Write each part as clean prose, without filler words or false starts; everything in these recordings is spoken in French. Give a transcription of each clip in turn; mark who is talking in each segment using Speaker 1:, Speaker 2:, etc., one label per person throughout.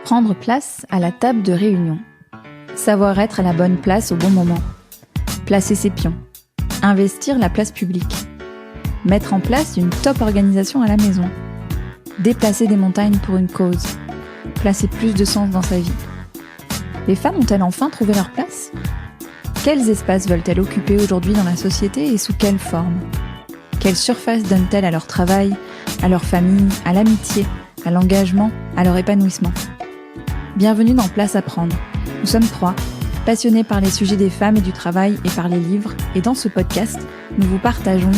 Speaker 1: Prendre place à la table de réunion. Savoir être à la bonne place au bon moment. Placer ses pions. Investir la place publique. Mettre en place une top organisation à la maison. Déplacer des montagnes pour une cause. Placer plus de sens dans sa vie. Les femmes ont-elles enfin trouvé leur place ? Quels espaces veulent-elles occuper aujourd'hui dans la société et sous quelle forme ? Quelle surface donnent-elles à leur travail, à leur famille, à l'amitié, à l'engagement, à leur épanouissement ? Bienvenue dans Place à prendre. Nous sommes 3, passionnés par les sujets des femmes et du travail et par les livres, et dans ce podcast, nous vous partageons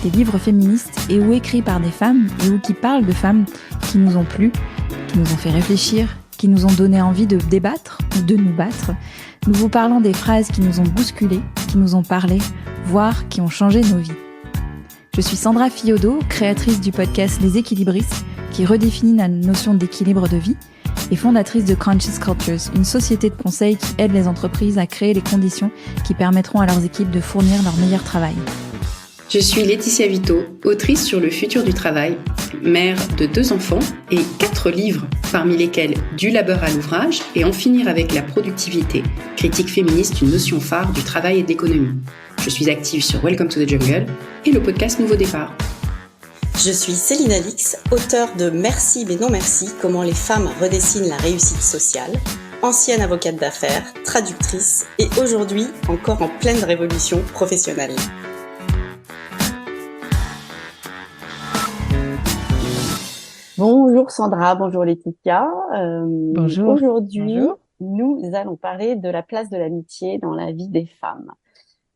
Speaker 1: des livres féministes et ou écrits par des femmes et ou qui parlent de femmes qui nous ont plu, qui nous ont fait réfléchir, qui nous ont donné envie de débattre ou de nous battre. Nous vous parlons des phrases qui nous ont bousculées, qui nous ont parlé, voire qui ont changé nos vies. Je suis Sandra Fiodo, créatrice du podcast Les Équilibristes, qui redéfinit la notion d'équilibre de vie, et fondatrice de Conscious Cultures, une société de conseil qui aide les entreprises à créer les conditions qui permettront à leurs équipes de fournir leur meilleur travail.
Speaker 2: Je suis Laetitia Vito, autrice sur le futur du travail, mère de 2 enfants et 4 livres, parmi lesquels Du labeur à l'ouvrage et En finir avec la productivité, critique féministe, une notion phare du travail et de l'économie. Je suis active sur Welcome to the Jungle et le podcast Nouveau Départ.
Speaker 3: Je suis Céline Alix, auteure de Merci mais non merci, comment les femmes redessinent la réussite sociale, ancienne avocate d'affaires, traductrice et aujourd'hui encore en pleine révolution professionnelle. Bonjour Sandra, bonjour Laetitia.
Speaker 1: Bonjour.
Speaker 3: Aujourd'hui, nous allons parler de la place de l'amitié dans la vie des femmes.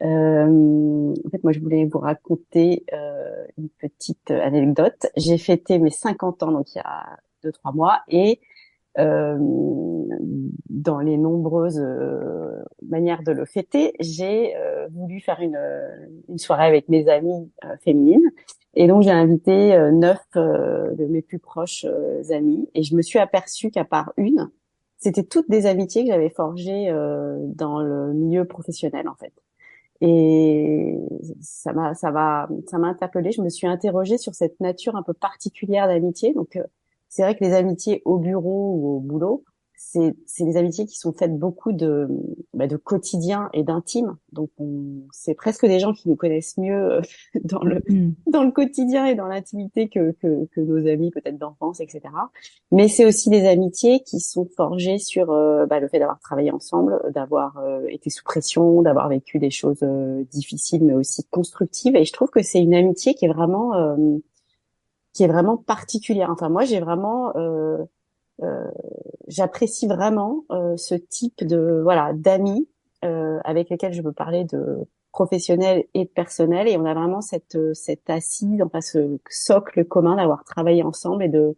Speaker 3: En fait, moi, je voulais vous raconter une petite anecdote. J'ai fêté mes 50 ans, donc il y a 2-3 mois, et dans les nombreuses manières de le fêter, j'ai voulu faire une soirée avec mes amies féminines. Et donc, j'ai invité 9 de mes plus proches amies, et je me suis aperçue qu'à part une, c'était toutes des amitiés que j'avais forgées dans le milieu professionnel, en fait. Et ça m'a interpellée. Je me suis interrogée sur cette nature un peu particulière d'amitié. Donc, c'est vrai que les amitiés au bureau ou au boulot, c'est des amitiés qui sont faites beaucoup de quotidien et d'intime. Donc, c'est presque des gens qui nous connaissent mieux dans le quotidien et dans l'intimité que nos amis peut-être d'enfance, etc. Mais c'est aussi des amitiés qui sont forgées sur le fait d'avoir travaillé ensemble, d'avoir été sous pression, d'avoir vécu des choses difficiles mais aussi constructives. Et je trouve que c'est une amitié qui est vraiment particulière. Enfin, moi, j'apprécie vraiment ce type de d'amis avec lesquels je peux parler de professionnel et de personnel, et on a vraiment cette assise, enfin ce socle commun d'avoir travaillé ensemble et de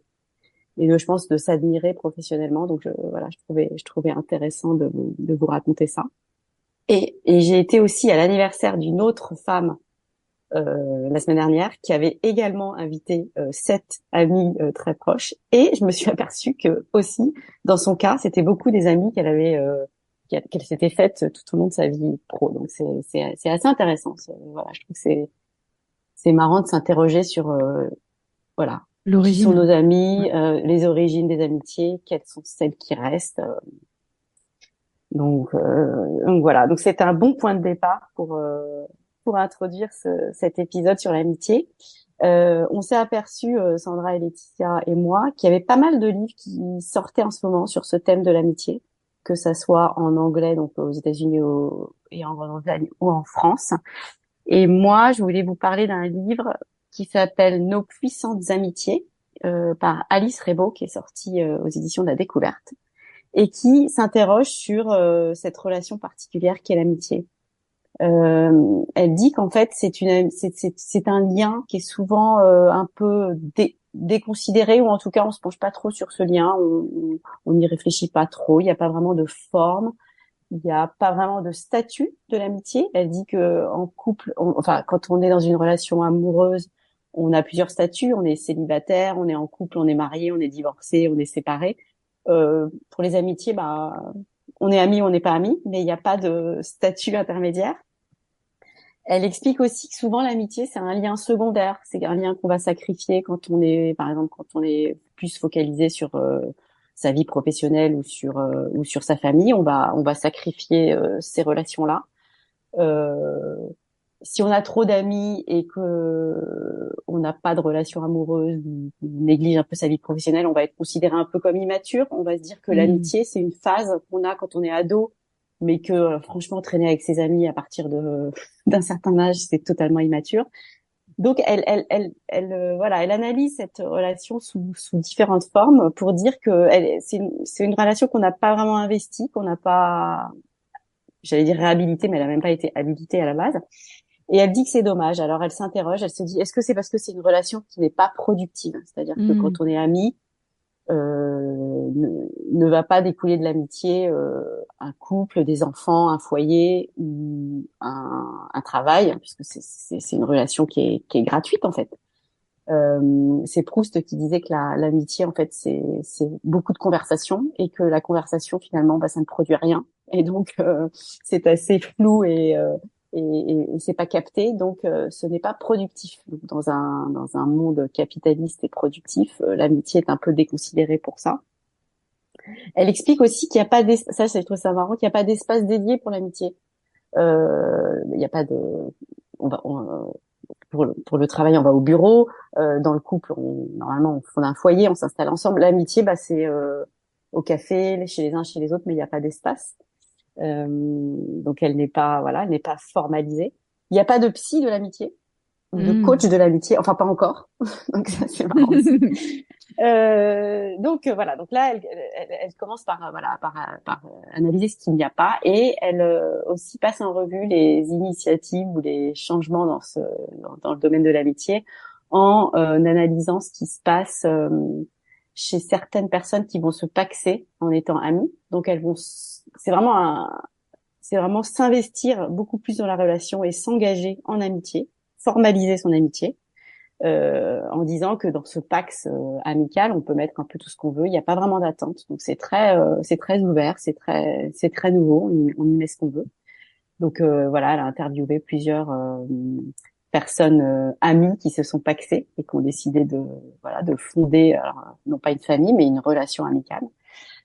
Speaker 3: je pense de s'admirer professionnellement. Donc je trouvais intéressant de vous raconter ça. Et j'ai été aussi à l'anniversaire d'une autre femme la semaine dernière, qui avait également invité 7 amis très proches, et je me suis aperçue que aussi dans son cas c'était beaucoup des amis qu'elle s'était faites tout au long de sa vie pro. Donc c'est assez intéressant. Je trouve que c'est marrant de s'interroger sur qui sont nos amis, les origines des amitiés, quelles sont celles qui restent. Donc voilà, donc c'est un bon point de départ pour introduire cet épisode sur l'amitié. On s'est aperçu, Sandra et Laetitia et moi, qu'il y avait pas mal de livres qui sortaient en ce moment sur ce thème de l'amitié, que ça soit en anglais, donc aux États-Unis et en Grande-Bretagne, ou en France. Et moi, je voulais vous parler d'un livre qui s'appelle Nos puissantes amitiés, par Alice Rebaud, qui est sorti aux éditions de la Découverte, et qui s'interroge sur cette relation particulière qu'est l'amitié. Elle dit qu'en fait c'est un lien qui est souvent un peu déconsidéré, ou en tout cas on se penche pas trop sur ce lien, on n'y réfléchit pas trop, il n'y a pas vraiment de forme, il n'y a pas vraiment de statut de l'amitié. Elle dit que en couple, quand on est dans une relation amoureuse, on a plusieurs statuts, on est célibataire, on est en couple, on est marié, on est divorcé, on est séparé. Pour les amitiés, on est amis, on n'est pas amis, mais il n'y a pas de statut intermédiaire. Elle explique aussi que souvent l'amitié, c'est un lien secondaire, c'est un lien qu'on va sacrifier quand on est, par exemple, quand on est plus focalisé sur sa vie professionnelle ou sur sa famille. On va sacrifier ces relations-là. Euh, Si on a trop d'amis et que on n'a pas de relation amoureuse ou néglige un peu sa vie professionnelle, on va être considéré un peu comme immature. On va se dire que l'amitié, c'est une phase qu'on a quand on est ado, mais que franchement, traîner avec ses amis à partir de d'un certain âge, c'est totalement immature. Donc, voilà, elle analyse cette relation sous différentes formes pour dire que c'est une relation qu'on n'a pas vraiment investie, qu'on n'a pas, j'allais dire réhabilitée, mais elle a même pas été habilitée à la base. Et elle dit que c'est dommage. Alors elle s'interroge, elle se dit, est-ce que c'est parce que c'est une relation qui n'est pas productive? C'est-à-dire que quand on est amis, ne va pas découler de l'amitié un couple, des enfants, un foyer ou un travail, puisque c'est une relation qui est gratuite en fait. C'est Proust qui disait que l'amitié en fait c'est beaucoup de conversation et que la conversation finalement ça ne produit rien et donc c'est assez flou et c'est pas capté, donc ce n'est pas productif. Donc, dans un monde capitaliste et productif, l'amitié est un peu déconsidérée pour ça. Elle explique aussi qu'il n'y a pas ça je trouve ça marrant, qu'il n'y a pas d'espace dédié pour l'amitié. Il n'y a pas de pour le travail, on va au bureau. Dans le couple, normalement, on fonde un foyer, on s'installe ensemble. L'amitié, c'est au café, chez les uns, chez les autres, mais il n'y a pas d'espace. Donc, elle n'est pas, voilà, elle n'est pas formalisée. Il n'y a pas de psy de l'amitié, ou de coach de l'amitié, enfin pas encore. Donc ça, c'est marrant aussi. Donc voilà, donc là elle commence par par analyser ce qu'il n'y a pas et elle aussi passe en revue les initiatives ou les changements dans le domaine de l'amitié en analysant ce qui se passe chez certaines personnes qui vont se paxer en étant amies. Donc elles vont c'est vraiment s'investir beaucoup plus dans la relation et s'engager en amitié, formaliser son amitié. En disant que dans ce pax amical, on peut mettre un peu tout ce qu'on veut. Il n'y a pas vraiment d'attente, donc c'est très ouvert, c'est très nouveau. On y met ce qu'on veut. Donc voilà, elle a interviewé plusieurs personnes amies qui se sont paxées et qui ont décidé de fonder, alors, non pas une famille, mais une relation amicale.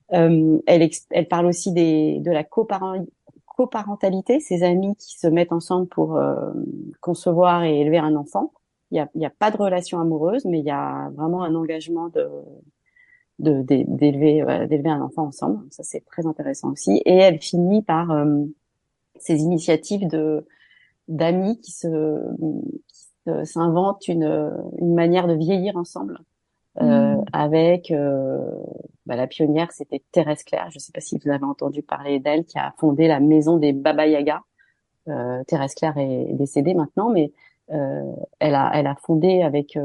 Speaker 3: Elle parle aussi de la coparentalité, ces amis qui se mettent ensemble pour concevoir et élever un enfant. Il y a pas de relation amoureuse, mais il y a vraiment un engagement d'élever un enfant ensemble. Ça, c'est très intéressant aussi. Et elle finit par ces initiatives d'amis qui s'inventent une manière de vieillir ensemble. Avec la pionnière, c'était Thérèse Claire. Je ne sais pas si vous avez entendu parler d'elle, qui a fondé la maison des Baba Yaga. Thérèse Claire est décédée maintenant, mais elle a fondé avec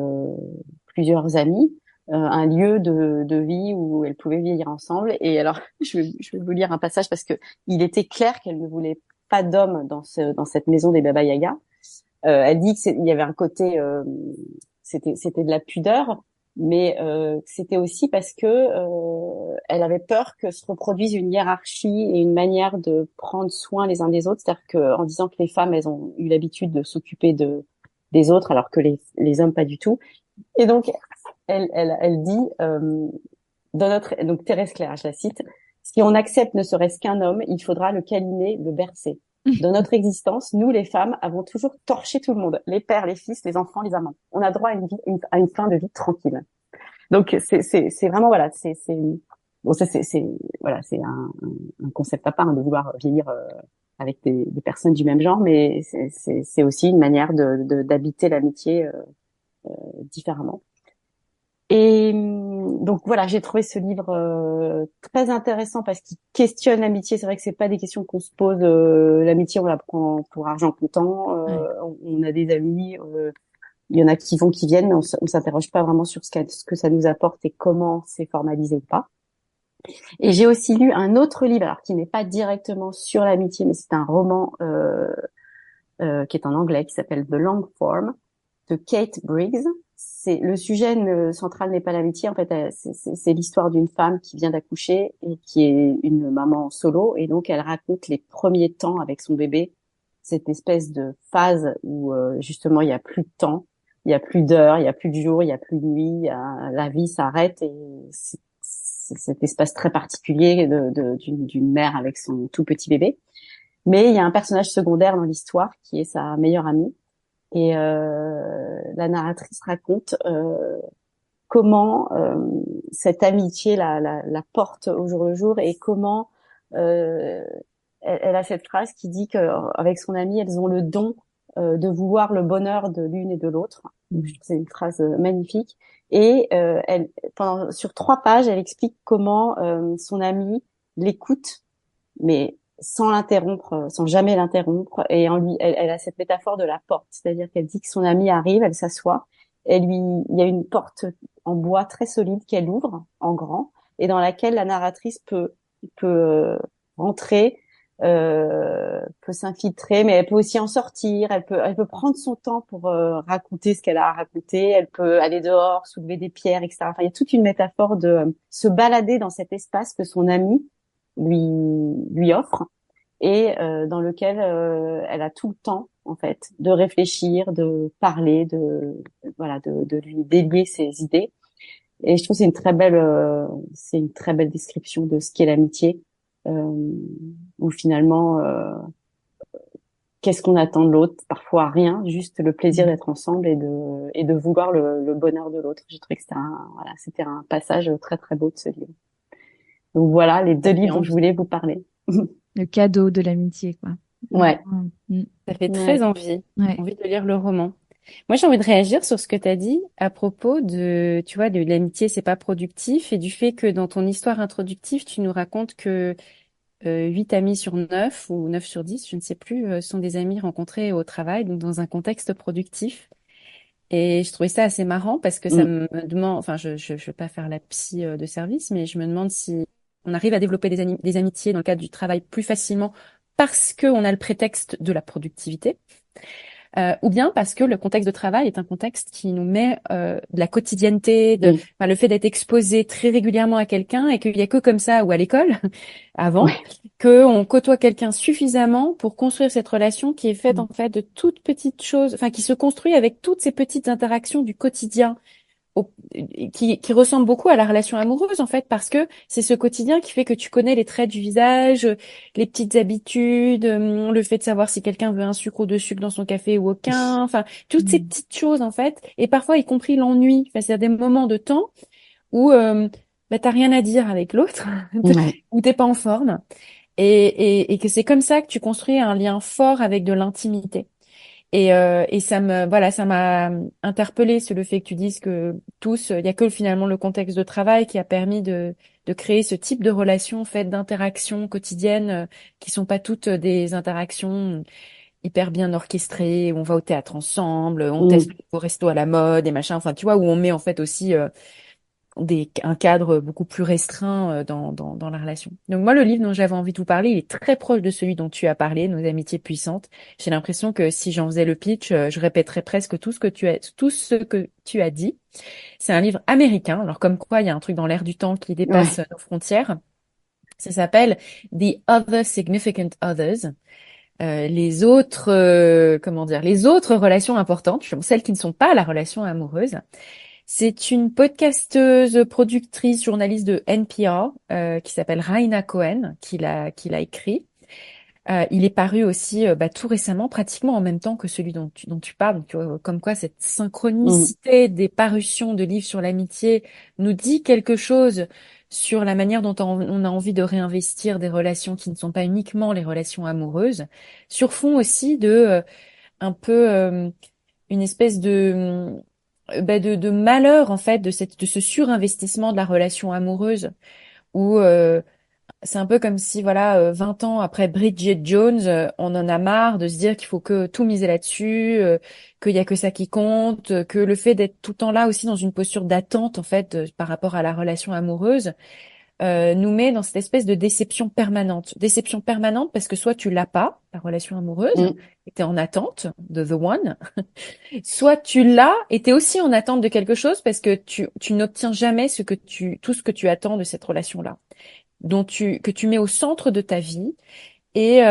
Speaker 3: plusieurs amis un lieu de vie où elles pouvaient vieillir ensemble. Et alors, je vais vous lire un passage parce que il était clair qu'elle ne voulait pas d'hommes dans cette maison des Baba Yaga. Elle dit qu'il y avait un côté, c'était de la pudeur, mais c'était aussi parce que elle avait peur que se reproduise une hiérarchie et une manière de prendre soin les uns des autres, c'est-à-dire que en disant que les femmes elles ont eu l'habitude de s'occuper des autres alors que les hommes pas du tout. Et donc elle dit donc Thérèse Claire, je la cite: si on accepte ne serait-ce qu'un homme, il faudra le câliner, le bercer. Dans notre existence, nous, les femmes, avons toujours torché tout le monde. Les pères, les fils, les enfants, les amants. On a droit à une fin de vie tranquille. Donc, c'est vraiment, voilà, bon, ça, voilà, c'est un concept à part, hein, de vouloir vieillir, avec des personnes du même genre, mais c'est aussi une manière d'habiter l'amitié, différemment. Et donc voilà, j'ai trouvé ce livre très intéressant parce qu'il questionne l'amitié. C'est vrai que c'est pas des questions qu'on se pose. L'amitié, on la prend pour argent comptant. On a des amis, il y en a qui vont, qui viennent, mais on s'interroge pas vraiment sur ce que ça nous apporte et comment c'est formalisé ou pas. Et j'ai aussi lu un autre livre, alors qui n'est pas directement sur l'amitié, mais c'est un roman qui est en anglais, qui s'appelle The Long Form, de Kate Briggs. Le sujet central n'est pas l'amitié, en fait, c'est l'histoire d'une femme qui vient d'accoucher et qui est une maman solo, et donc elle raconte les premiers temps avec son bébé, cette espèce de phase où justement il y a plus de temps, il y a plus d'heures, il y a plus de jours, il y a plus de nuit, la vie s'arrête et cet espace très particulier d'une mère avec son tout petit bébé. Mais il y a un personnage secondaire dans l'histoire qui est sa meilleure amie. Et la narratrice raconte comment cette amitié la porte au jour le jour et comment elle a cette phrase qui dit qu'avec son amie, elles ont le don de vouloir le bonheur de l'une et de l'autre. Je trouve que c'est une phrase magnifique. Et sur 3 pages, elle explique comment son amie l'écoute, mais sans l'interrompre, sans jamais l'interrompre. Et elle a cette métaphore de la porte, c'est-à-dire qu'elle dit que son amie arrive, elle s'assoit, il y a une porte en bois très solide qu'elle ouvre en grand et dans laquelle la narratrice peut rentrer, peut s'infiltrer, mais elle peut aussi en sortir. Elle peut prendre son temps pour raconter ce qu'elle a à raconter. Elle peut aller dehors, soulever des pierres, etc. Enfin, il y a toute une métaphore de se balader dans cet espace que son amie lui offre et dans lequel elle a tout le temps en fait de réfléchir, de parler, de lui délier ses idées. Et je trouve que c'est une très belle description de ce qu'est l'amitié, où finalement qu'est-ce qu'on attend de l'autre? Parfois rien, juste le plaisir d'être ensemble et de vouloir le bonheur de l'autre. J'ai trouvé que c'était un passage très très beau de ce livre. Donc voilà les 2 livres dont je voulais vous parler.
Speaker 1: Le cadeau de l'amitié, quoi.
Speaker 3: Ouais.
Speaker 4: Ça fait très envie de lire le roman. Moi, j'ai envie de réagir sur ce que tu as dit à propos de, tu vois, de l'amitié, c'est pas productif, et du fait que dans ton histoire introductive, tu nous racontes que 8 amis sur 9 ou 9 sur 10, je ne sais plus, sont des amis rencontrés au travail, donc dans un contexte productif. Et je trouvais ça assez marrant parce que ça me demande, enfin, je veux pas faire la psy de service, mais je me demande si on arrive à développer des amitiés dans le cadre du travail plus facilement parce qu'on a le prétexte de la productivité. Ou bien parce que le contexte de travail est un contexte qui nous met de la quotidienneté, le fait d'être exposé très régulièrement à quelqu'un et qu'il y a que comme ça ou à l'école avant qu'on côtoie quelqu'un suffisamment pour construire cette relation qui est faite en fait de toutes petites choses, enfin qui se construit avec toutes ces petites interactions du quotidien qui ressemble beaucoup à la relation amoureuse en fait, parce que c'est ce quotidien qui fait que tu connais les traits du visage, les petites habitudes, le fait de savoir si quelqu'un veut un sucre ou 2 sucres dans son café ou aucun, enfin toutes ces petites choses en fait, et parfois y compris l'ennui, enfin c'est des moments de temps où t'as rien à dire avec l'autre, où t'es pas en forme, et que c'est comme ça que tu construis un lien fort avec de l'intimité. Et ça m'a interpellée sur le fait que tu dises que il y a que finalement le contexte de travail qui a permis de créer ce type de relations faites d'interactions quotidiennes qui sont pas toutes des interactions hyper bien orchestrées, où on va au théâtre ensemble, on teste au resto à la mode et machin, enfin tu vois, où on met en fait aussi un cadre beaucoup plus restreint dans la relation. Donc moi, le livre dont j'avais envie de vous parler, il est très proche de celui dont tu as parlé, Nos amitiés puissantes. J'ai l'impression que si j'en faisais le pitch, je répéterais presque tout ce que tu as dit. C'est un livre américain. Alors comme quoi, il y a un truc dans l'air du temps qui dépasse nos frontières. Ça s'appelle The Other Significant Others. Les autres relations importantes, celles qui ne sont pas la relation amoureuse. C'est une podcasteuse, productrice, journaliste de NPR qui s'appelle Raina Cohen qui l'a écrit. Il est paru aussi tout récemment, pratiquement en même temps que celui dont tu parles. Donc, tu vois, comme quoi cette synchronicité des parutions de livres sur l'amitié nous dit quelque chose sur la manière dont on a envie de réinvestir des relations qui ne sont pas uniquement les relations amoureuses, sur fond aussi de un peu une espèce de malheur en fait de ce surinvestissement de la relation amoureuse où c'est un peu comme si 20 ans après Bridget Jones, on en a marre de se dire qu'il faut que tout miser là-dessus, qu'il y a que ça qui compte, que le fait d'être tout le temps là aussi dans une posture d'attente en fait par rapport à la relation amoureuse nous met dans cette espèce de déception permanente. Déception permanente parce que soit tu l'as pas, la relation amoureuse, et t'es en attente de the one, soit tu l'as et t'es aussi en attente de quelque chose parce que tu n'obtiens jamais tout ce que tu attends de cette relation-là, que tu mets au centre de ta vie et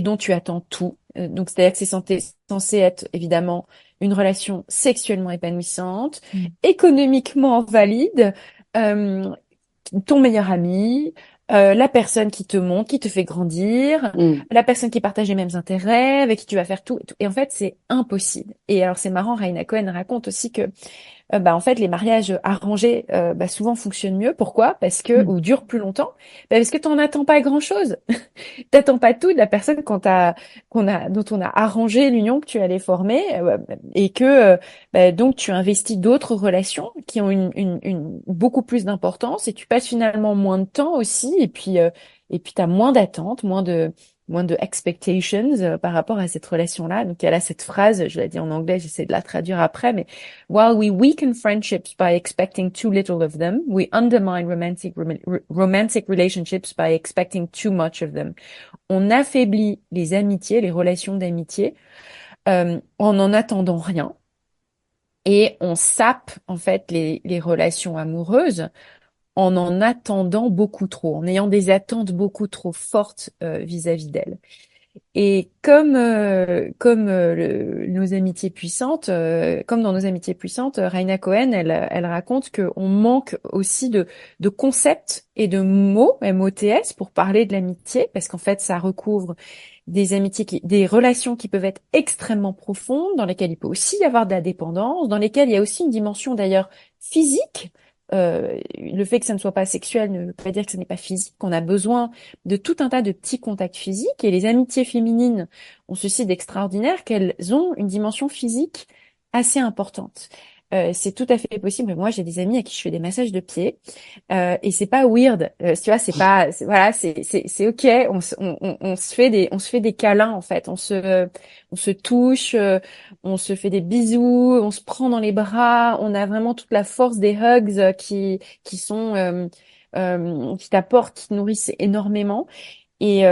Speaker 4: dont tu attends tout. Donc c'est-à-dire que c'est censé être évidemment une relation sexuellement épanouissante, économiquement valide, ton meilleur ami, la personne qui te montre, qui te fait grandir, la personne qui partage les mêmes intérêts, avec qui tu vas faire tout. Et en fait, c'est impossible. Et alors, c'est marrant, Raina Cohen raconte aussi que en fait les mariages arrangés souvent fonctionnent mieux. Pourquoi? Parce que ou durent plus longtemps. Parce que t'en attends pas grand-chose. T'attends pas tout de la personne dont on a arrangé l'union que tu allais former et que donc tu investis d'autres relations qui ont une beaucoup plus d'importance et tu passes finalement moins de temps aussi et puis t'as moins d'attentes, moins de expectations par rapport à cette relation-là. Donc, elle a cette phrase, je l'ai dit en anglais, j'essaie de la traduire après, mais while we weaken friendships by expecting too little of them, we undermine romantic relationships by expecting too much of them. On affaiblit les amitiés, les relations d'amitié, en attendant rien. Et on sape, en fait, les relations amoureuses en attendant beaucoup trop, en ayant des attentes beaucoup trop fortes vis-à-vis d'elles. Et nos amitiés puissantes, comme dans nos amitiés puissantes, Raina Cohen, elle raconte qu'on manque aussi de concepts et de mots, MOTS, pour parler de l'amitié, parce qu'en fait, ça recouvre des amitiés des relations qui peuvent être extrêmement profondes, dans lesquelles il peut aussi y avoir de la dépendance, dans lesquelles il y a aussi une dimension d'ailleurs physique. Le fait que ça ne soit pas sexuel ne veut pas dire que ce n'est pas physique. On a besoin de tout un tas de petits contacts physiques et les amitiés féminines ont ceci d'extraordinaire qu'elles ont une dimension physique assez importante. C'est tout à fait possible. Moi, j'ai des amis à qui je fais des massages de pieds et c'est pas weird. Tu vois, voilà, c'est ok. On se fait des câlins en fait. On se touche, on se fait des bisous, on se prend dans les bras. On a vraiment toute la force des hugs qui sont qui t'apportent, qui te nourrissent énormément. Et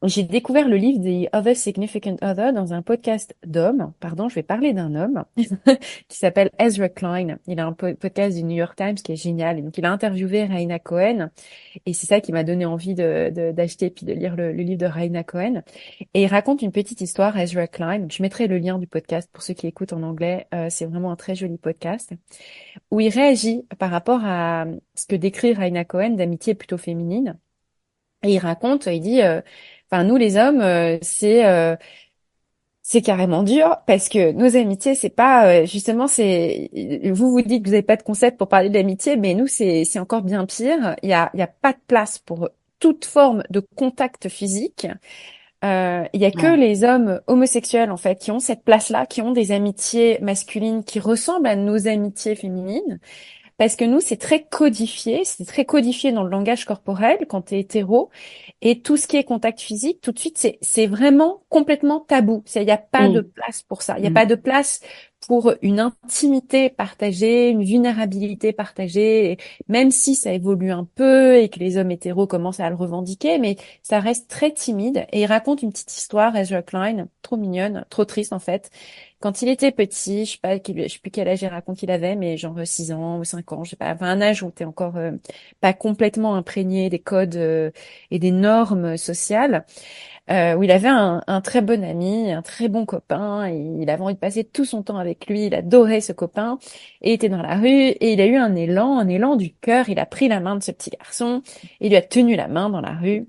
Speaker 4: j'ai découvert le livre The Other Significant Other dans un podcast d'hommes. Pardon, je vais parler d'un homme qui s'appelle Ezra Klein. Il a un podcast du New York Times qui est génial. Et donc, il a interviewé Raina Cohen. Et c'est ça qui m'a donné envie d'acheter puis de lire le livre de Raina Cohen. Et il raconte une petite histoire, Ezra Klein. Donc, je mettrai le lien du podcast pour ceux qui écoutent en anglais. C'est vraiment un très joli podcast où il réagit par rapport à ce que décrit Raina Cohen d'amitié plutôt féminine. Et il raconte, il dit, nous les hommes, c'est carrément dur parce que nos amitiés, c'est pas justement, vous dites que vous n'avez pas de concept pour parler d'amitié, mais nous c'est encore bien pire. Il y a pas de place pour toute forme de contact physique. Il y a que les hommes homosexuels en fait qui ont cette place-là, qui ont des amitiés masculines qui ressemblent à nos amitiés féminines. Parce que nous, c'est très codifié dans le langage corporel quand t'es hétéro. Et tout ce qui est contact physique, tout de suite, c'est vraiment complètement tabou. Il n'y a pas de place pour ça. Il n'y a pas de place pour une intimité partagée, une vulnérabilité partagée, même si ça évolue un peu et que les hommes hétéros commencent à le revendiquer, mais ça reste très timide. Et il raconte une petite histoire, Ezra Klein, trop mignonne, trop triste en fait. Quand il était petit, je sais plus quel âge il raconte qu'il avait, mais genre 6 ans ou 5 ans, je sais pas, enfin un âge où t'es encore pas complètement imprégné des codes et des normes sociales, où il avait un très bon ami, un très bon copain, et il avait envie de passer tout son temps avec lui, il adorait ce copain, et il était dans la rue, et il a eu un élan du cœur, il a pris la main de ce petit garçon, et il lui a tenu la main dans la rue.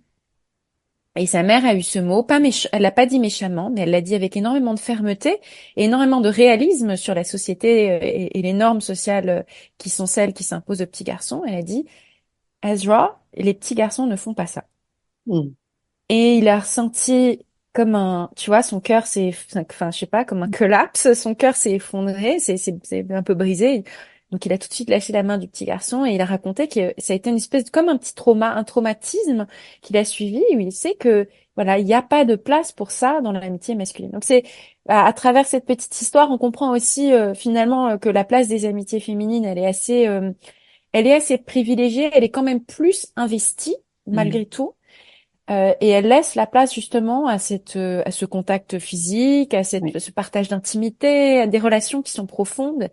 Speaker 4: Et sa mère a eu ce mot, elle l'a pas dit méchamment, mais elle l'a dit avec énormément de fermeté et énormément de réalisme sur la société et les normes sociales qui sont celles qui s'imposent aux petits garçons. Elle a dit, Ezra, les petits garçons ne font pas ça. Et il a ressenti comme tu vois, son cœur je sais pas, comme un collapse, son cœur s'est effondré, c'est un peu brisé. Donc il a tout de suite lâché la main du petit garçon et il a raconté que ça a été une espèce comme un petit trauma, un traumatisme qu'il a suivi où il sait que voilà, il n'y a pas de place pour ça dans l'amitié masculine. Donc c'est à travers cette petite histoire, on comprend aussi finalement que la place des amitiés féminines, elle est assez privilégiée, elle est quand même plus investie malgré tout. Et elle laisse la place justement à ce contact physique, ce partage d'intimité, à des relations qui sont profondes.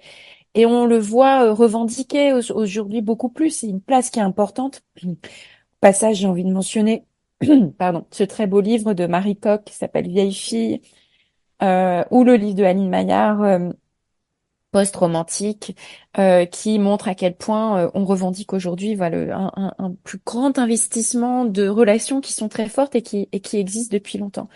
Speaker 4: Et on le voit revendiquer aujourd'hui beaucoup plus. C'est une place qui est importante. Au passage, j'ai envie de mentionner, pardon, ce très beau livre de Marie Coq qui s'appelle Vieille fille, ou le livre de Aline Maillard, post-romantique, qui montre à quel point on revendique aujourd'hui un plus grand investissement de relations qui sont très fortes et qui existent depuis longtemps.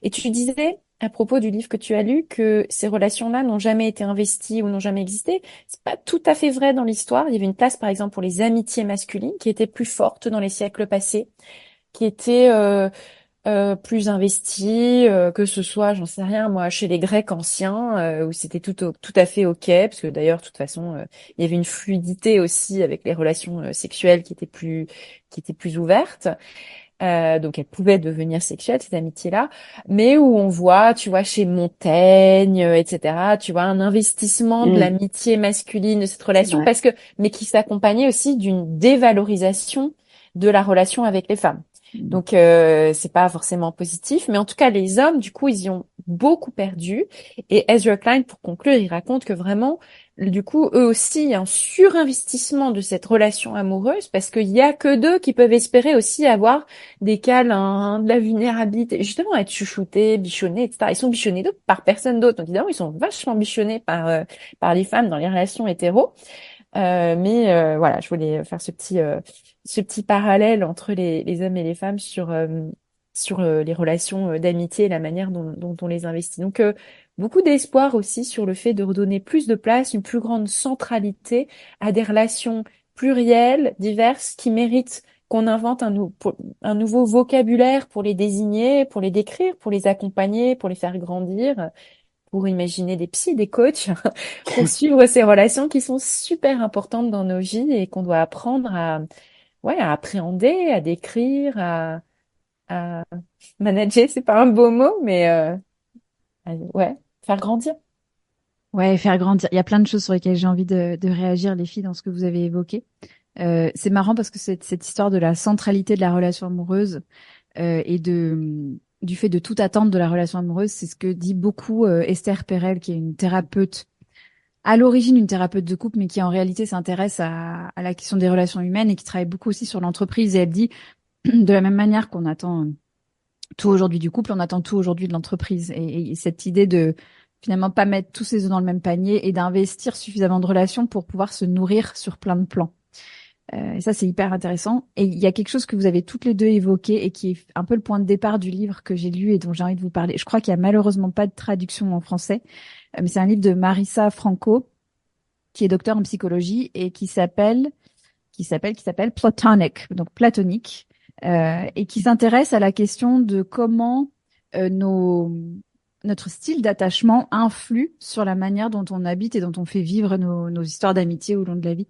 Speaker 4: Et tu disais, à propos du livre que tu as lu, que ces relations-là n'ont jamais été investies ou n'ont jamais existé. C'est pas tout à fait vrai dans l'histoire. Il y avait une place, par exemple, pour les amitiés masculines qui étaient plus fortes dans les siècles passés, qui étaient plus investies, que ce soit, j'en sais rien, moi, chez les Grecs anciens, où c'était tout à fait OK, parce que d'ailleurs, de toute façon, il y avait une fluidité aussi avec les relations sexuelles qui étaient plus ouvertes. Donc elles pouvaient devenir sexuelles, ces amitiés-là, mais où on voit, tu vois, chez Montaigne, etc., tu vois, un investissement de l'amitié masculine, de cette relation, mais qui s'accompagnait aussi d'une dévalorisation de la relation avec les femmes. Donc c'est pas forcément positif, mais en tout cas les hommes, du coup, ils y ont beaucoup perdu. Et Ezra Klein, pour conclure, il raconte que vraiment, du coup, eux aussi, il y a un surinvestissement de cette relation amoureuse parce qu'il y a que d'eux qui peuvent espérer aussi avoir des câlins, de la vulnérabilité, justement être chouchoutés, bichonnés, etc. Ils sont bichonnés par personne d'autre. Donc évidemment, ils sont vachement bichonnés par les femmes dans les relations hétéros. Mais voilà, je voulais faire ce petit parallèle entre les hommes et les femmes sur les relations d'amitié et la manière dont on les investit. Donc beaucoup d'espoir aussi sur le fait de redonner plus de place, une plus grande centralité à des relations plurielles, diverses, qui méritent qu'on invente un nouveau vocabulaire pour les désigner, pour les décrire, pour les accompagner, pour les faire grandir, pour imaginer des psys, des coachs, pour suivre ces relations qui sont super importantes dans nos vies et qu'on doit apprendre à appréhender, à décrire, à manager, c'est pas un beau mot, mais faire grandir.
Speaker 1: Ouais, faire grandir. Il y a plein de choses sur lesquelles j'ai envie de réagir, les filles, dans ce que vous avez évoqué. C'est marrant parce que cette histoire de la centralité de la relation amoureuse et du fait de tout attendre de la relation amoureuse, c'est ce que dit beaucoup Esther Perel, qui est une thérapeute, à l'origine une thérapeute de couple, mais qui en réalité s'intéresse à la question des relations humaines et qui travaille beaucoup aussi sur l'entreprise. Et elle dit, de la même manière qu'on attend tout aujourd'hui du couple, on attend tout aujourd'hui de l'entreprise. Et cette idée de finalement pas mettre tous ses œufs dans le même panier et d'investir suffisamment de relations pour pouvoir se nourrir sur plein de plans. Et ça, c'est hyper intéressant. Et il y a quelque chose que vous avez toutes les deux évoqué et qui est un peu le point de départ du livre que j'ai lu et dont j'ai envie de vous parler. Je crois qu'il y a malheureusement pas de traduction en français, mais c'est un livre de Marisa Franco, qui est docteur en psychologie et qui s'appelle Platonic, donc platonique, et qui s'intéresse à la question de comment notre style d'attachement influe sur la manière dont on habite et dont on fait vivre nos histoires d'amitié au long de la vie.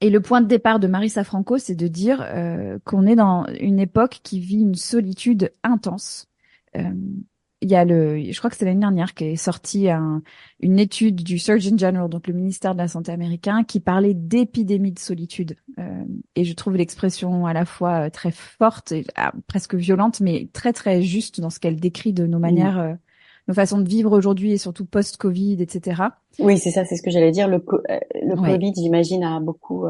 Speaker 1: Et le point de départ de Marisa Franco, c'est de dire qu'on est dans une époque qui vit une solitude intense. Il y a je crois que c'est l'année dernière qu'est sortie une étude du Surgeon General, donc le ministère de la Santé américain, qui parlait d'épidémie de solitude. Et je trouve l'expression à la fois très forte et presque violente, mais très très juste dans ce qu'elle décrit de nos manières, nos façons de vivre aujourd'hui et surtout post-Covid, etc.
Speaker 3: Oui, c'est ça, c'est ce que j'allais dire. Le Covid, j'imagine, a beaucoup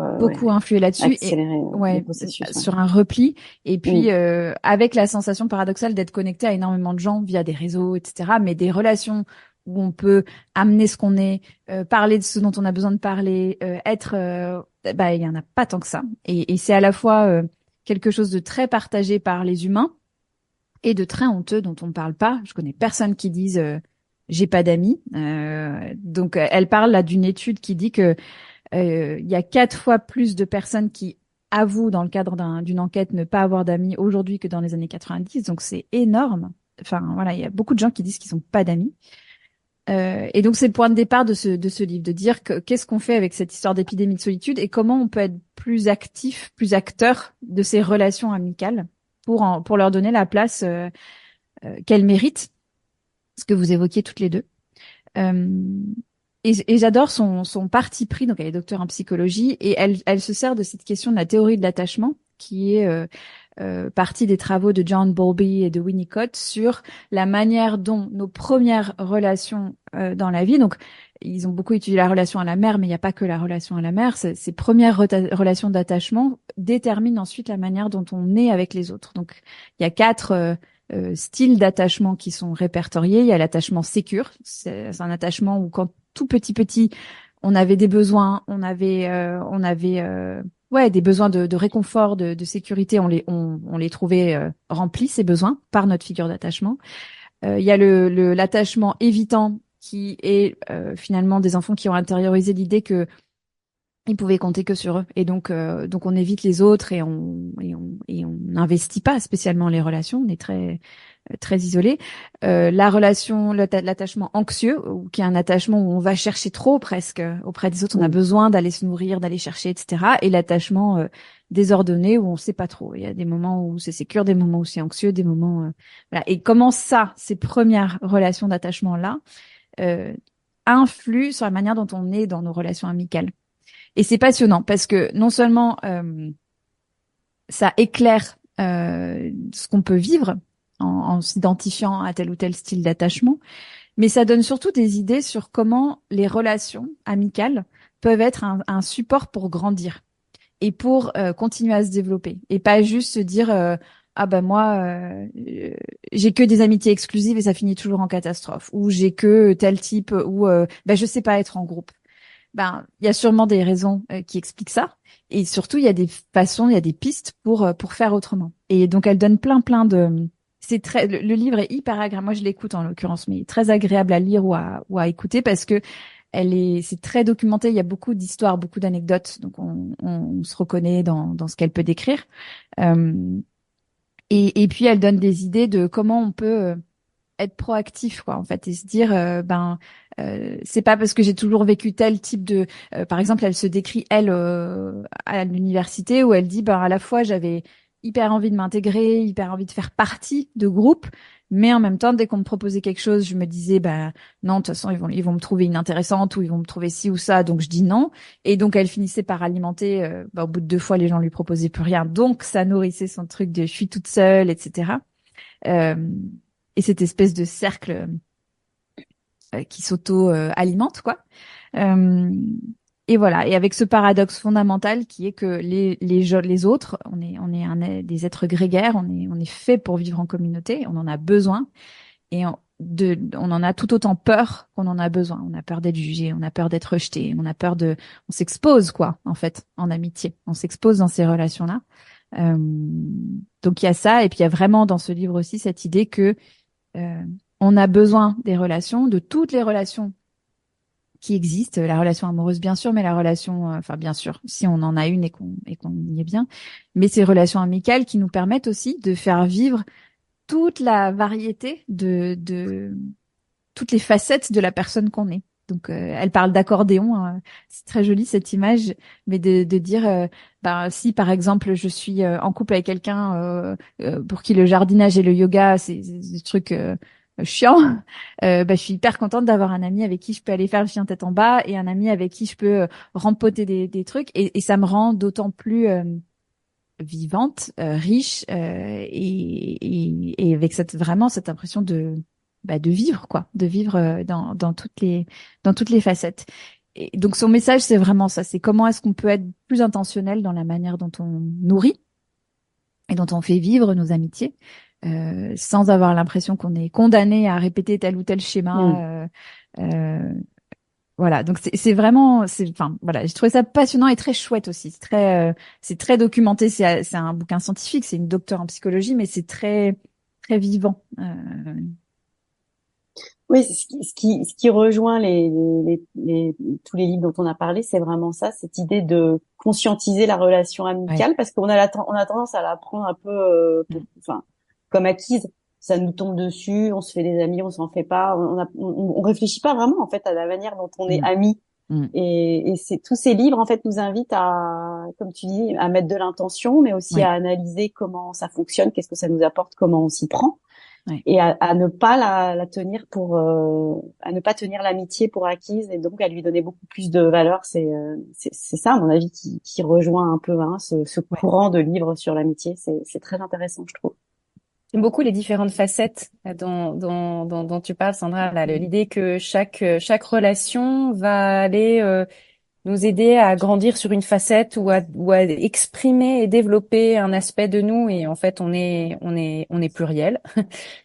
Speaker 1: influé là-dessus,
Speaker 3: accéléré le processus,
Speaker 1: sur un repli. Et puis avec la sensation paradoxale d'être connecté à énormément de gens via des réseaux, etc. Mais des relations où on peut amener ce qu'on est, parler de ce dont on a besoin de parler, il y en a pas tant que ça. Et c'est à la fois quelque chose de très partagé par les humains et de très honteux dont on ne parle pas. Je connais personne qui dise j'ai pas d'amis. Donc elle parle là d'une étude qui dit que il y a 4 fois plus de personnes qui avouent dans le cadre d'une enquête ne pas avoir d'amis aujourd'hui que dans les années 90. Donc c'est énorme. Enfin voilà, il y a beaucoup de gens qui disent qu'ils n'ont pas d'amis. Et donc c'est le point de départ de ce livre, de dire qu'est-ce qu'on fait avec cette histoire d'épidémie de solitude et comment on peut être plus actif, plus acteur de ces relations amicales pour leur donner la place qu'elles méritent, ce que vous évoquiez toutes les deux. Et j'adore son parti pris. Donc elle est docteure en psychologie et elle se sert de cette question de la théorie de l'attachement qui est partie des travaux de John Bowlby et de Winnicott sur la manière dont nos premières relations dans la vie, donc ils ont beaucoup étudié la relation à la mère, mais il n'y a pas que la relation à la mère, ces premières relations d'attachement déterminent ensuite la manière dont on est avec les autres. Donc il y a 4 styles d'attachement qui sont répertoriés. Il y a l'attachement sécure. C'est un attachement où quand tout petit, on avait des besoins, on avait des besoins de réconfort, de sécurité. On les trouvait remplis, ces besoins, par notre figure d'attachement. Il y a l'attachement évitant, qui est finalement des enfants qui ont intériorisé l'idée que ils pouvaient compter que sur eux, et donc on évite les autres et on n'investit pas spécialement les relations. On est très isolé. La relation, l'attachement anxieux, qui est un attachement où on va chercher trop presque auprès des autres. On a besoin d'aller se nourrir, d'aller chercher, etc. Et l'attachement désordonné, où on sait pas trop. Il y a des moments où c'est sécure, des moments où c'est anxieux, des moments voilà. Et comment ces premières relations d'attachement là influent sur la manière dont on est dans nos relations amicales. Et c'est passionnant parce que non seulement ça éclaire ce qu'on peut vivre en s'identifiant à tel ou tel style d'attachement, mais ça donne surtout des idées sur comment les relations amicales peuvent être un support pour grandir et pour continuer à se développer, et pas juste se dire ah ben moi j'ai que des amitiés exclusives et ça finit toujours en catastrophe, ou j'ai que tel type, ou je sais pas être en groupe. Ben, il y a sûrement des raisons qui expliquent ça, et surtout il y a des façons, il y a des pistes pour faire autrement. Et donc elle donne plein de le livre est hyper agréable. Moi je l'écoute en l'occurrence, mais très agréable à lire ou à écouter, parce que c'est très documenté. Il y a beaucoup d'histoires, beaucoup d'anecdotes, donc on se reconnaît dans ce qu'elle peut décrire. Et puis elle donne des idées de comment on peut être proactif, quoi, en fait, et se dire c'est pas parce que j'ai toujours vécu tel type de par exemple, elle se décrit elle à l'université, où elle dit à la fois j'avais hyper envie de m'intégrer, hyper envie de faire partie de groupe, mais en même temps dès qu'on me proposait quelque chose, je me disais non, de toute façon ils vont me trouver inintéressante, ou ils vont me trouver ci ou ça, donc je dis non. Et donc elle finissait par alimenter au bout de 2 fois les gens lui proposaient plus rien, donc ça nourrissait son truc de je suis toute seule, etc. Et cette espèce de cercle qui s'auto-alimente, quoi. Et voilà. Et avec ce paradoxe fondamental qui est que les autres, on est des êtres grégaires, on est fait pour vivre en communauté, on en a besoin, et on en a tout autant peur qu'on en a besoin. On a peur d'être jugé, on a peur d'être rejeté, on s'expose, quoi, en fait, en amitié. On s'expose dans ces relations-là. Donc il y a ça, et puis il y a vraiment dans ce livre aussi cette idée que on a besoin des relations, de toutes les relations qui existent, la relation amoureuse bien sûr, mais la relation, bien sûr, si on en a une et qu'on y est bien, mais ces relations amicales qui nous permettent aussi de faire vivre toute la variété de toutes les facettes de la personne qu'on est. Donc elle parle d'accordéon, hein. C'est très joli cette image, mais de dire si par exemple je suis en couple avec quelqu'un pour qui le jardinage et le yoga c'est des trucs chiants, je suis hyper contente d'avoir un ami avec qui je peux aller faire le chien tête en bas, et un ami avec qui je peux rempoter des trucs, et ça me rend d'autant plus vivante, riche, et avec vraiment cette impression de vivre, quoi, de vivre dans toutes les facettes. Et donc son message, c'est vraiment ça, c'est comment est-ce qu'on peut être plus intentionnel dans la manière dont on nourrit et dont on fait vivre nos amitiés, sans avoir l'impression qu'on est condamné à répéter tel ou tel schéma. Voilà, donc c'est vraiment, voilà, j'ai trouvé ça passionnant et très chouette aussi. C'est très documenté. C'est un bouquin scientifique, c'est une docteure en psychologie, mais c'est très très vivant.
Speaker 3: Oui, ce qui rejoint tous les livres dont on a parlé, c'est vraiment ça, cette idée de conscientiser la relation amicale, parce qu'on a tendance à la prendre un peu, comme acquise. Ça nous tombe dessus, on se fait des amis, on s'en fait pas, on réfléchit pas vraiment en fait à la manière dont on est amis. Et tous ces livres en fait nous invitent à, comme tu dis, à mettre de l'intention, mais aussi à analyser comment ça fonctionne, qu'est-ce que ça nous apporte, comment on s'y prend. Et à ne pas la tenir à ne pas tenir l'amitié pour acquise, et donc à lui donner beaucoup plus de valeur. C'est ça, à mon avis, qui rejoint un peu ce courant de livres sur l'amitié. C'est très intéressant, je trouve.
Speaker 4: J'aime beaucoup les différentes facettes dont tu parles, Sandra. Là, l'idée que chaque relation va aller nous aider à grandir sur une facette ou à exprimer et développer un aspect de nous. Et en fait, on est pluriel.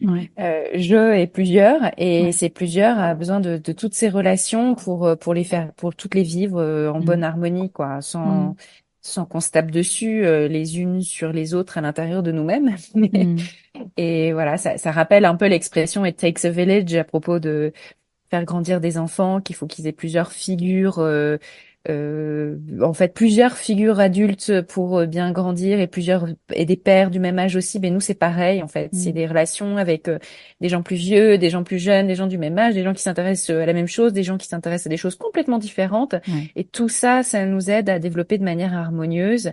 Speaker 1: Ouais.
Speaker 4: Je et plusieurs, et ces plusieurs a besoin de toutes ces relations pour toutes les vivre en bonne harmonie, quoi, sans qu'on se tape dessus les unes sur les autres à l'intérieur de nous-mêmes. Et voilà, ça rappelle un peu l'expression "it takes a village" à propos de faire grandir des enfants, qu'il faut qu'ils aient plusieurs figures, en fait plusieurs figures adultes pour bien grandir, et des pères du même âge aussi. Mais nous c'est pareil en fait, c'est des relations avec des gens plus vieux, des gens plus jeunes, des gens du même âge, des gens qui s'intéressent à la même chose, des gens qui s'intéressent à des choses complètement différentes. Et tout ça, ça nous aide à développer de manière harmonieuse.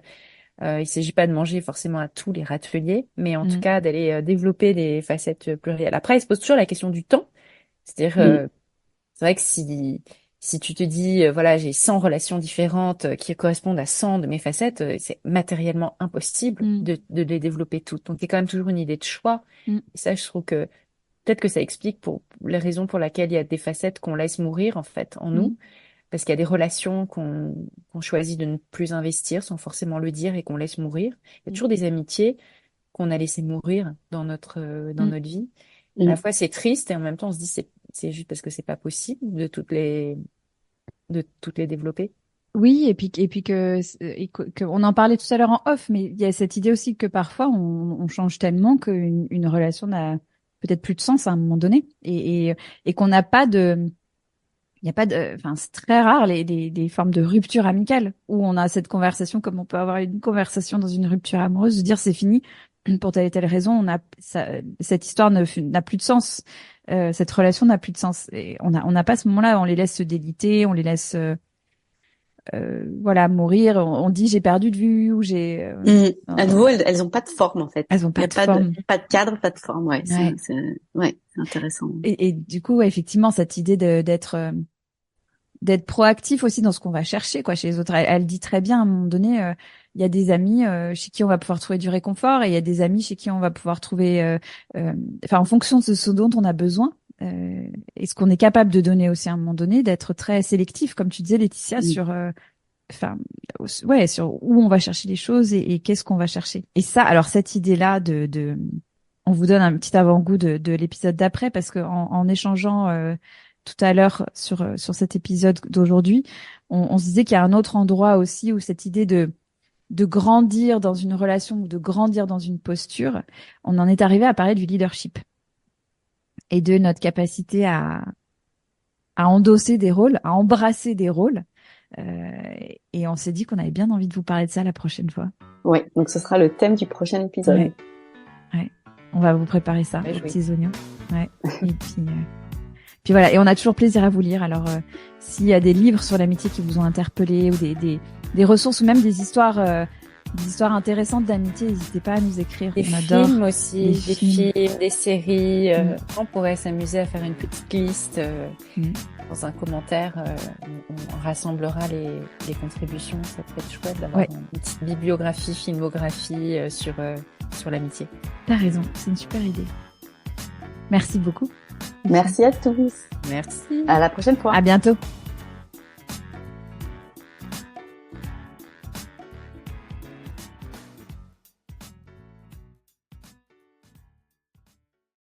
Speaker 4: Il s'agit pas de manger forcément à tous les râteliers, mais en tout cas d'aller développer des facettes plurielles. Après, il se pose toujours la question du temps. C'est-à-dire, c'est vrai que si tu te dis, voilà, j'ai 100 relations différentes qui correspondent à 100 de mes facettes, c'est matériellement impossible de les développer toutes. Donc, il y a quand même toujours une idée de choix. Et ça, je trouve que peut-être que ça explique pour les raisons pour lesquelles il y a des facettes qu'on laisse mourir, en fait, en nous. Parce qu'il y a des relations qu'on choisit de ne plus investir sans forcément le dire et qu'on laisse mourir. Il y a toujours des amitiés qu'on a laissé mourir dans notre vie. À la fois, c'est triste et en même temps, on se dit c'est juste parce que c'est pas possible de toutes les développer.
Speaker 1: Oui, et puis que on en parlait tout à l'heure en off, mais il y a cette idée aussi que parfois on change tellement qu'une relation n'a peut-être plus de sens à un moment donné, et qu'on n'a pas de, il y a pas de, enfin c'est très rare des formes de rupture amicale où on a cette conversation comme on peut avoir une conversation dans une rupture amoureuse, de dire c'est fini pour telle et telle raison, cette histoire n'a plus de sens. Cette relation n'a plus de sens, et on n'a pas ce moment-là. On les laisse se déliter, on les laisse voilà, mourir. On dit j'ai perdu de vue, ou j'ai
Speaker 3: à nouveau elles ont pas de forme en fait.
Speaker 1: Elles ont pas de forme.
Speaker 3: Pas de cadre, pas de forme. Ouais, c'est intéressant.
Speaker 1: Et du coup, ouais, effectivement, cette idée d'être proactif aussi dans ce qu'on va chercher, quoi, chez les autres. Elle dit très bien, à un moment donné, il y a des amis chez qui on va pouvoir trouver du réconfort, et il y a des amis chez qui on va pouvoir trouver, en fonction de ce dont on a besoin, et ce qu'on est capable de donner aussi à un moment donné, d'être très sélectif, comme tu disais, Laetitia, sur sur où on va chercher les choses, et qu'est-ce qu'on va chercher. Et ça, alors cette idée-là on vous donne un petit avant-goût de l'épisode d'après, parce que en échangeant tout à l'heure sur cet épisode d'aujourd'hui, on se disait qu'il y a un autre endroit aussi où cette idée de grandir dans une relation ou de grandir dans une posture, on en est arrivé à parler du leadership et de notre capacité à endosser des rôles, à embrasser des rôles. Et on s'est dit qu'on avait bien envie de vous parler de ça la prochaine fois.
Speaker 3: Ouais, donc ce sera le thème du prochain épisode.
Speaker 1: Ouais. On va vous préparer ça, les petits oignons. Ouais. Et puis voilà, et on a toujours plaisir à vous lire. Alors, s'il y a des livres sur l'amitié qui vous ont interpellé, ou des ressources, ou même des histoires intéressantes d'amitié, n'hésitez pas à nous écrire.
Speaker 4: Des films aussi, des films, des séries. On pourrait s'amuser à faire une petite liste dans un commentaire. On rassemblera les contributions. Ça peut être chouette d'avoir une petite bibliographie, filmographie sur l'amitié.
Speaker 1: T'as raison, c'est une super idée. Merci beaucoup.
Speaker 3: Merci à tous.
Speaker 4: Merci.
Speaker 3: À la prochaine fois.
Speaker 1: À bientôt.